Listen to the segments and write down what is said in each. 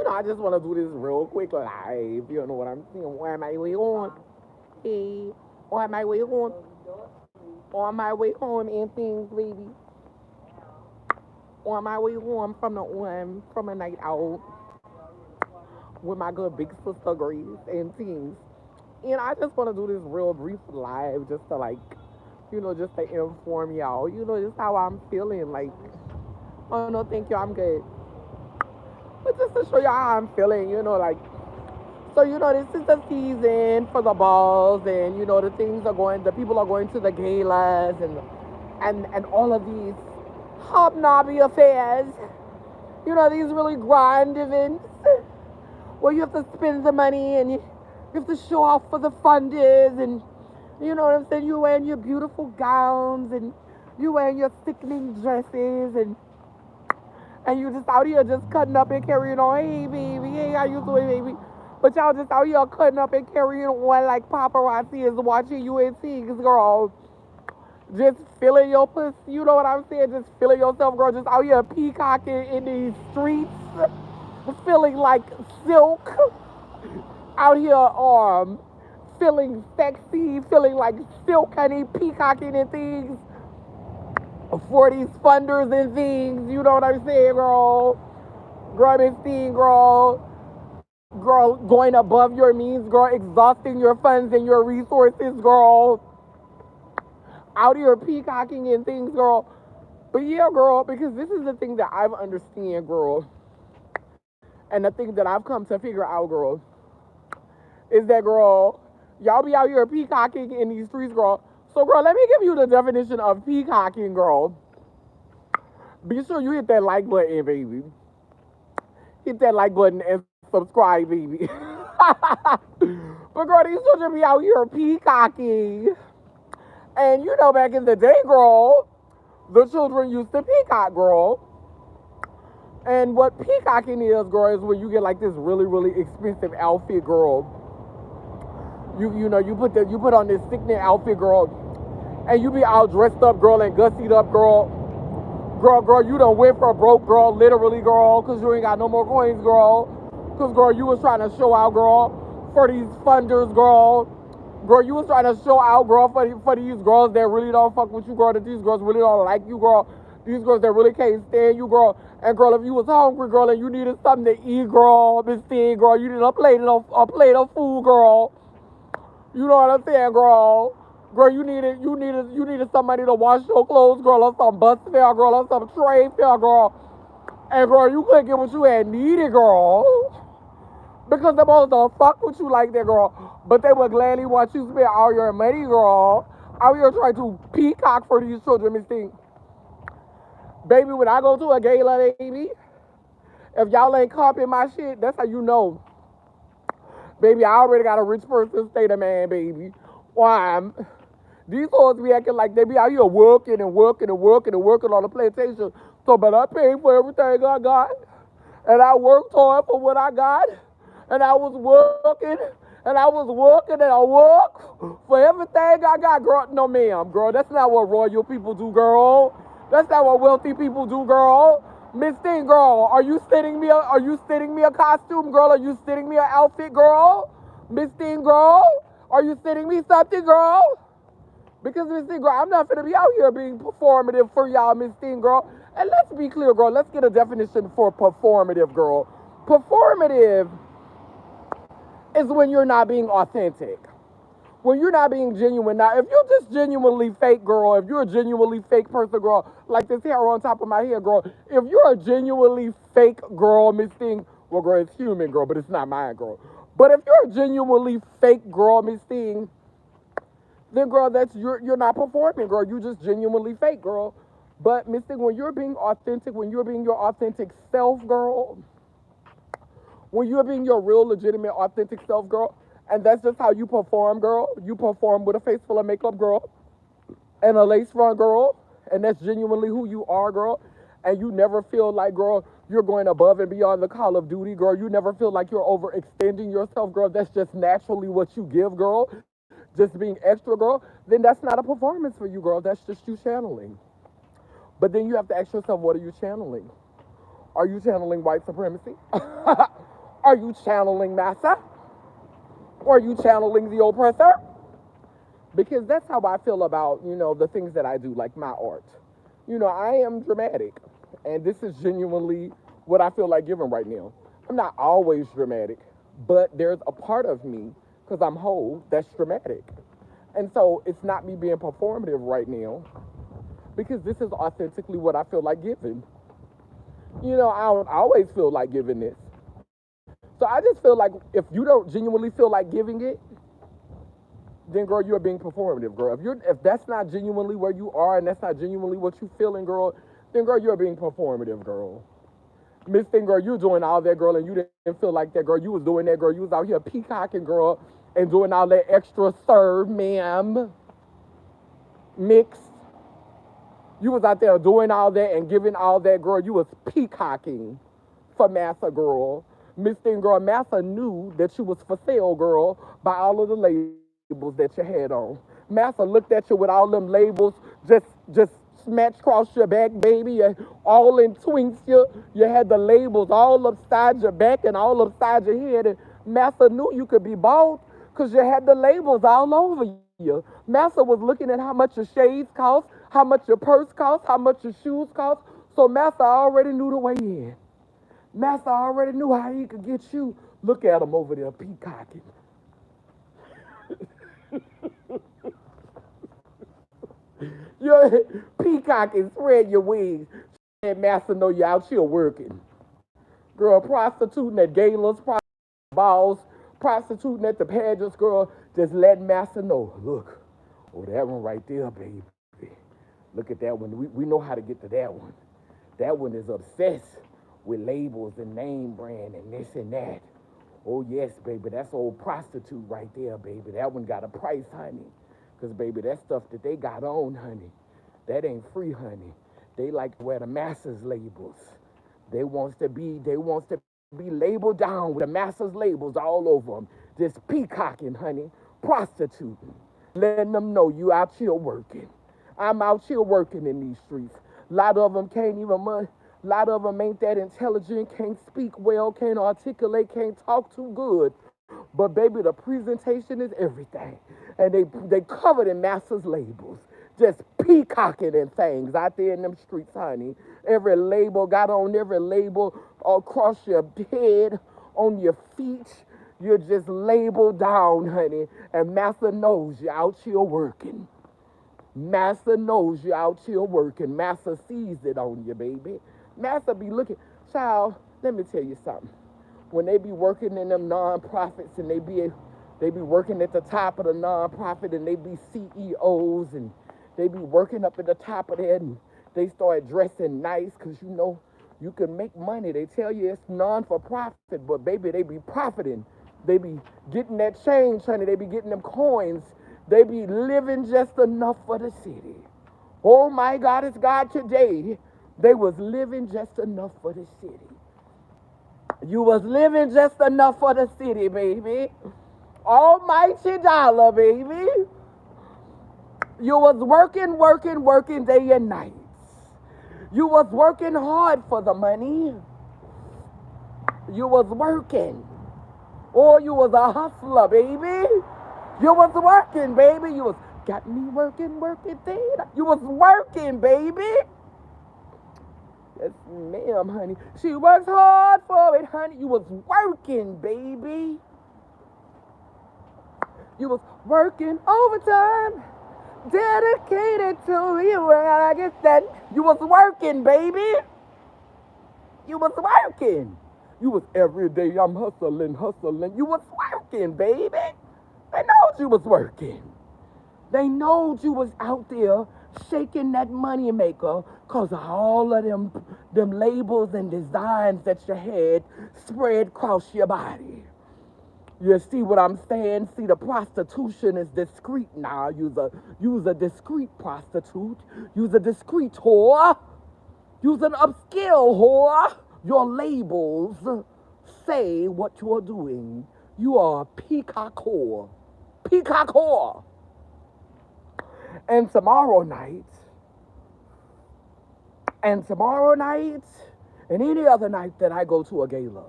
I just want to do this real quick live. You know what I'm saying? Where am I way on? Hey, on my way home. On my way home and things, baby. On my way home from a night out with my good big sister Grace and Tings. And I just want to do this real brief live just to just to inform y'all, just how I'm feeling. Like, oh no, thank you, I'm good. But just to show y'all how I'm feeling, so this is the season for the balls, and the people are going to the galas and all of these hobnobby affairs. These really grand events where you have to spend the money and you have to show off for the funders, and you know what I'm saying. You wearing your beautiful gowns and you wearing your sickening dresses, and you just out here just cutting up and carrying on. Hey, baby. Hey, how you doing, baby? But y'all just out here cutting up and carrying on like paparazzi is watching you and things, girl. Just feeling your pussy. You know what I'm saying? Just feeling yourself, girl. Just out here peacocking in these streets. Feeling like silk. Out here, feeling sexy. Feeling like silk, honey. Peacocking and things. For these funders and things, you know what I'm saying, girl? Girl, this thing, girl. Girl, going above your means, girl, exhausting your funds and your resources, girl. Out here peacocking and things, girl. But yeah, girl, because this is the thing that I've understand, girl. And the thing that I've come to figure out, girl, is that, girl, y'all be out here peacocking in these streets, girl. So, girl, let me give you the definition of peacocking, girl. Be sure you hit that like button, baby. Hit that like button and subscribe, baby. But, girl, these children be out here peacocking. And, back in the day, girl, the children used to peacock, girl. And what peacocking is, girl, is when you get like this really, really expensive outfit, girl. You put on this sickening outfit, girl, and you be all dressed up, girl, and gussied up, girl. Girl, you done went for broke, girl, literally, girl, because you ain't got no more coins, girl. Because, girl, you was trying to show out, girl, for these funders, girl. Girl, you was trying to show out, girl, for these girls that really don't fuck with you, girl, that these girls really don't like you, girl. These girls that really can't stand you, girl. And, girl, if you was hungry, girl, and you needed something to eat, girl, Miss Thing, girl, you needed a plate of food, girl. You know what I'm saying, girl? Girl, you needed somebody to wash your clothes, girl, or some bus fare, girl, or some train fare, girl. And, girl, you couldn't get what you had needed, girl. Because the boys don't fuck with you like that, girl. But they would gladly watch you spend all your money, girl. Out here trying to peacock for these children, Miss Thing. Baby, when I go to a gala, baby, if y'all ain't copying my shit, that's how you know. Baby, I already got a rich person state of man, baby. Why? These hoes be acting like they be out here working and working and working and working on the plantation. So, but I paid for everything I got. And I worked hard for what I got. And I was working. And I was working and I worked for everything I got, girl. No, ma'am, girl. That's not what royal people do, girl. That's not what wealthy people do, girl. Miss Thing, girl, are you sending me a costume, girl? Are you sending me an outfit, girl? Miss Thing, girl, are you sending me something, girl? Because Miss Thing, girl, I'm not gonna be out here being performative for y'all, Miss Thing, girl. And let's be clear, girl. Let's get a definition for performative, girl. Performative is when you're not being authentic. When you're not being genuine. Now, if you're just genuinely fake, girl, if you're a genuinely fake person, girl, like this hair on top of my head, girl, if you're a genuinely fake girl, Miss Thing, well, girl, it's human, girl, but it's not mine, girl. But if you're a genuinely fake girl, Miss Thing, then, girl, you're not performing, girl. You just genuinely fake, girl. But, Miss Thing, when you're being authentic, when you're being your authentic self, girl, when you're being your real, legitimate, authentic self, girl, and that's just how you perform, girl. You perform with a face full of makeup, girl, and a lace front, girl, and that's genuinely who you are, girl. And you never feel like, girl, you're going above and beyond the call of duty, girl. You never feel like you're overextending yourself, girl. That's just naturally what you give, girl. Just being extra, girl. Then that's not a performance for you, girl. That's just you channeling. But then you have to ask yourself, what are you channeling? Are you channeling white supremacy? Are you channeling massa? Or are you channeling the oppressor? Because that's how I feel about, the things that I do, like my art. I am dramatic. And this is genuinely what I feel like giving right now. I'm not always dramatic, but there's a part of me, because I'm whole, that's dramatic. And so it's not me being performative right now, because this is authentically what I feel like giving. I don't always feel like giving this. So I just feel like if you don't genuinely feel like giving it, then girl, you're being performative, girl. If that's not genuinely where you are and that's not genuinely what you feeling, girl, then girl, you're being performative, girl. Miss Thing, girl, you're doing all that, girl, and you didn't feel like that, girl. You was doing that, girl. You was out here peacocking, girl, and doing all that extra serve, ma'am. Mix. You was out there doing all that and giving all that, girl. You was peacocking for Massa, girl. Miss Thing, girl, Massa knew that you was for sale, girl, by all of the labels that you had on. Massa looked at you with all them labels, just smashed across your back, baby, all in twinks. You had the labels all upside your back and all upside your head. And Massa knew you could be bought because you had the labels all over you. Massa was looking at how much your shades cost, how much your purse cost, how much your shoes cost. So Massa already knew the way in. Massa already knew how he could get you. Look at him over there peacocking. You're peacocking, spread your wings. And Massa know you out here working. Girl, prostituting at galas, balls, prostituting at the pageants, girl, just letting Massa know. Look, oh, that one right there, baby. Look at that one. We know how to get to that one. That one is obsessed with labels and name brand and this and that. Oh, yes, baby, that's old prostitute right there, baby. That one got a price, honey. Because, baby, that stuff that they got on, honey, that ain't free, honey. They like to wear the masses labels. They wants to be labeled down with the masses labels all over them. Just peacocking, honey, prostituting, letting them know you out here working. I'm out here working in these streets. A lot of them can't even a lot of them ain't that intelligent, can't speak well, can't articulate, can't talk too good. But baby, the presentation is everything. And they covered in master's labels. Just peacocking and things out there in them streets, honey. Every label, got on every label across your head, on your feet. You're just labeled down, honey. And master knows you're out here working. Master knows you're out here working. Master sees it on you, baby. Master be looking. Child, let me tell you something. When they be working in them non-profits and they be working at the top of the non-profit and they be CEOs and they be working up at the top of that and they start dressing nice because you can make money. They tell you it's non-for-profit, but baby, they be profiting. They be getting that change, honey. They be getting them coins. They be living just enough for the city. Oh my God, it's God today. They was living just enough for the city. You was living just enough for the city, baby. Almighty dollar, baby. You was working day and night. You was working hard for the money. You was working. Or you was a hustler, baby. You was working, baby. You was got me working, thing. You was working, baby. Yes, ma'am, honey. She works hard for it, honey. You was working, baby. You was working overtime, dedicated to you. And I guess that you was working, baby. You was working. You was every day I'm hustling. You was working, baby. They knowed you was working. They knowed you was out there shaking that money maker because of all of them labels and designs that you had spread across your body. You see what I'm saying? See, the prostitution is discreet now. Use a discreet prostitute. Use a discreet whore. Use an upscale whore. Your labels say what you're doing. You are a peacock whore. Peacock whore. And tomorrow night, And any other night that I go to a gala,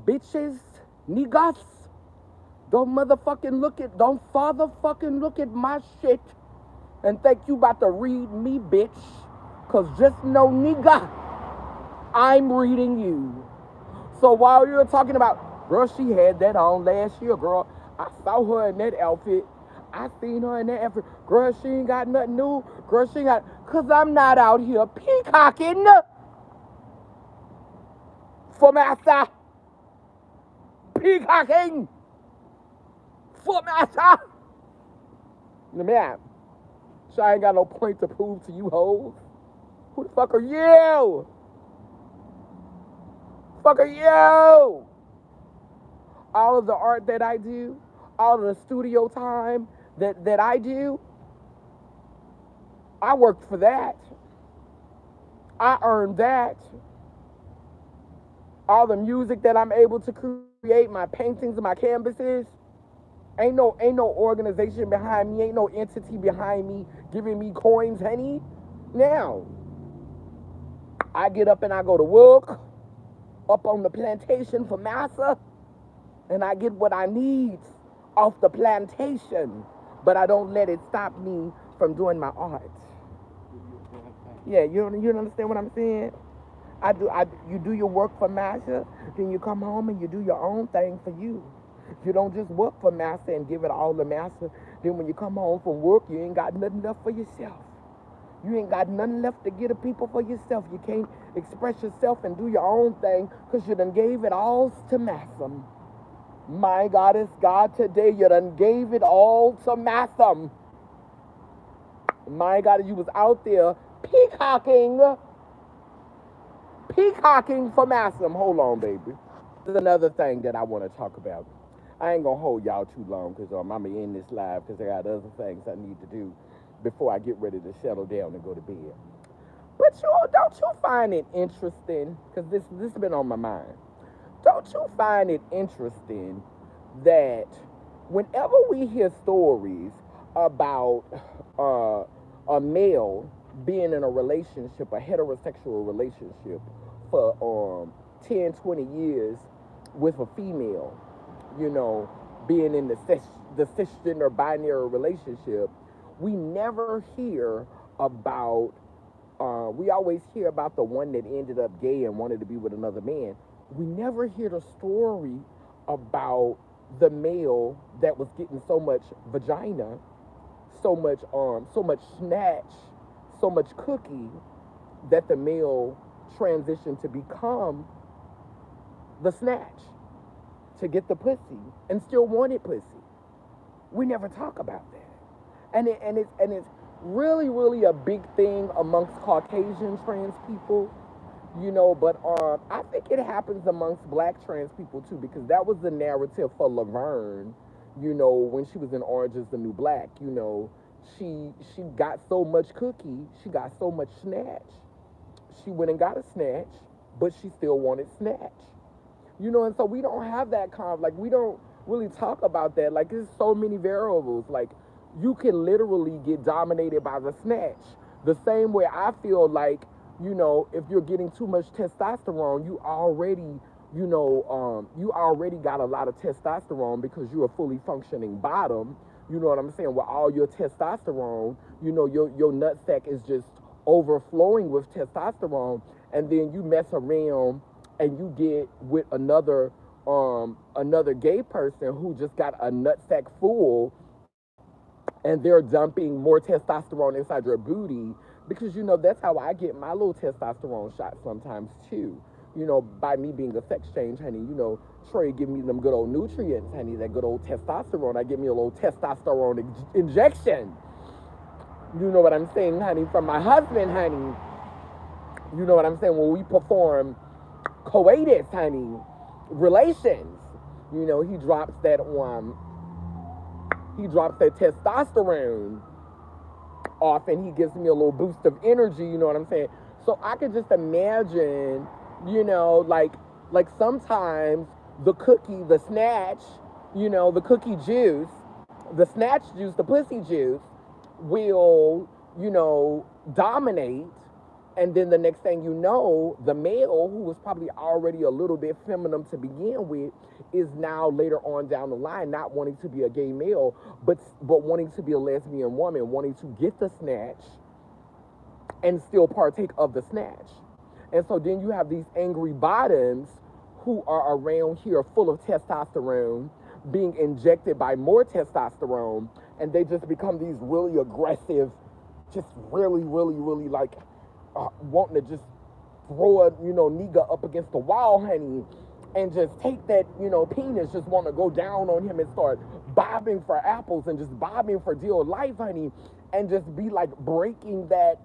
bitches, niggas, don't father fucking look at my shit and think you about to read me, bitch. Cause just know, nigga, I'm reading you. So while you're talking about, girl, she had that on last year, girl. I saw her in that outfit. I seen her in that outfit. Girl, she ain't got nothing new. Girl, she ain't got, cause I'm not out here peacocking for master. Peacocking for master. Let me out. So I ain't got no point to prove to you hoes. Who the fuck are you? Fuck are you? All of the art that I do, all of the studio time that I do, I worked for that. I earned that. All the music that I'm able to create, my paintings and my canvases, ain't no organization behind me, ain't no entity behind me giving me coins, honey. Now, I get up and I go to work up on the plantation for massa, and I get what I need off the plantation, but I don't let it stop me from doing my art. Yeah, you don't understand what I'm saying? You do your work for massa, then you come home and you do your own thing for you. You don't just work for massa and give it all to massa. Then when you come home from work, you ain't got nothing left for yourself. You ain't got nothing left to give to people for yourself. You can't express yourself and do your own thing because you done gave it all to massa. My God is God today. You done gave it all to massa. My God, you was out there peacocking for massa. Hold on, baby. There's another thing that I want to talk about. I ain't gonna hold y'all too long because I'm gonna end this live because I got other things I need to do before I get ready to settle down and go to bed. But don't you find it interesting? Because this has been on my mind. Don't you find it interesting that whenever we hear stories about a male being in a relationship, a heterosexual relationship, for 10, 20 years with a female, being in the cisgender binary relationship, we never hear about, we always hear about the one that ended up gay and wanted to be with another man. We never hear the story about the male that was getting so much vagina, so much snatch, so much cookie, that the male transitioned to become the snatch, to get the pussy and still wanted pussy. We never talk about that. And it's really, really a big thing amongst Caucasian trans people, but I think it happens amongst black trans people too, because that was the narrative for Laverne, when she was in Orange is the New Black. She got so much cookie, she got so much snatch. She went and got a snatch, but she still wanted snatch. And so we don't have that we don't really talk about that. Like, there's so many variables. Like, you can literally get dominated by the snatch. The same way I feel like, if you're getting too much testosterone, you already got a lot of testosterone because you're a fully functioning bottom. You know what I'm saying? With all your testosterone, your nutsack is just overflowing with testosterone, and then you mess around and you get with another gay person who just got a nutsack full, and they're dumping more testosterone inside your booty, because that's how I get my little testosterone shot sometimes too. By me being a sex change, honey. Trey give me them good old nutrients, honey, that good old testosterone. I give me a little testosterone injection. You know what I'm saying, honey, from my husband, honey. You know what I'm saying? When we perform coitus, honey, relations, he drops that testosterone off, and he gives me a little boost of energy, you know what I'm saying? So I could just imagine, like sometimes the cookie, the snatch, the cookie juice, the snatch juice, the pussy juice will, dominate And then the next thing you know, the male, who was probably already a little bit feminine to begin with, is now later on down the line not wanting to be a gay male, but wanting to be a lesbian woman, wanting to get the snatch and still partake of the snatch. And so then you have these angry bottoms who are around here full of testosterone, being injected by more testosterone, and they just become these really aggressive, just really, really, really like wanting to just throw a nigga up against the wall, honey, and just take that penis, just want to go down on him and start bobbing for apples and just bobbing for dear life, honey, and just be like breaking that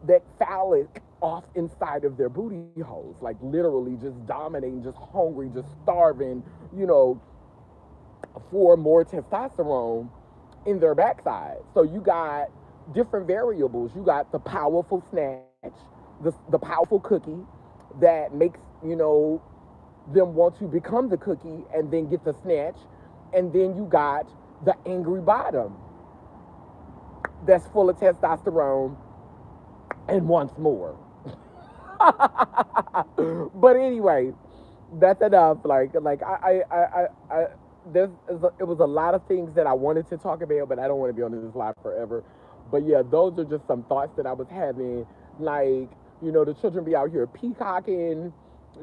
that phallic off inside of their booty holes, like literally just dominating, just hungry, just starving, for more testosterone in their backside. So you got different variables. You got the powerful snatch, the powerful cookie that makes, them want to become the cookie and then get the snatch. And then you got the angry bottom that's full of testosterone and wants more. But anyway, that's enough. It was a lot of things that I wanted to talk about, but I don't want to be on this live forever. But yeah, those are just some thoughts that I was having. Like, the children be out here peacocking,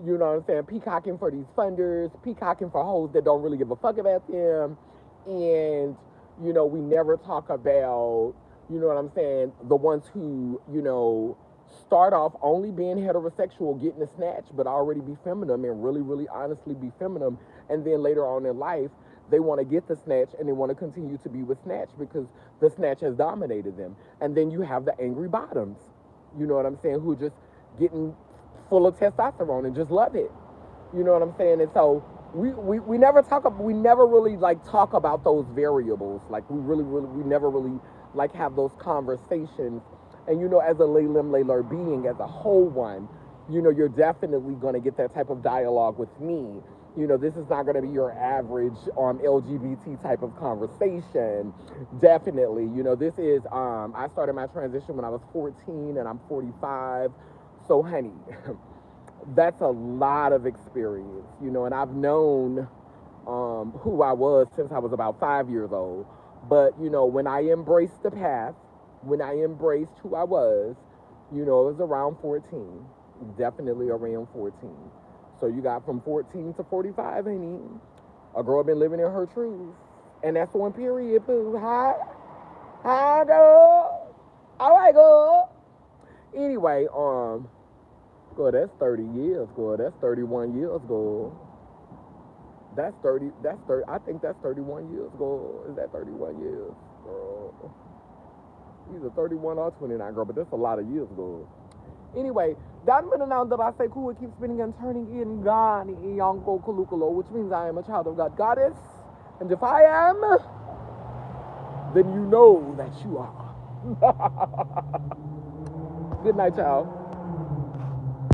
you know what I'm saying? Peacocking for these funders, peacocking for hoes that don't really give a fuck about them. And, we never talk about, you know what I'm saying, the ones who, start off only being heterosexual, getting a snatch, but already be feminine and really, really honestly be feminine. And then later on in life, they want to get the snatch and they want to continue to be with snatch because the snatch has dominated them. And then you have the angry bottoms, you know what I'm saying, who are just getting full of testosterone and just love it. You know what I'm saying? And so we never really like talk about those variables. Like we never really like have those conversations. And as a Layler being, as a whole one, you're definitely going to get that type of dialogue with me. This is not going to be your average LGBT type of conversation. Definitely. This is, I started my transition when I was 14 and I'm 45. So, honey, that's a lot of experience, and I've known who I was since I was about 5 years old. But, when I embraced the path, when I embraced who I was, it was around 14. Definitely around 14. So you got from 14 to 45, honey. A girl been living in her truth. And that's one period, boo. Hi, girl. All right, girl. Anyway, girl, that's 30 years, girl. That's 31 years, girl. That's 30, I think that's 31 years, girl. Is that 31 years, girl? Either 31 or 29, girl, but that's a lot of years, girl. Anyway, that been announced that I say cool, it keeps spinning and turning in Gani Yanko Kulukolo, which means I am a child of God goddess. And if I am, then you know that you are. Good night, y'all.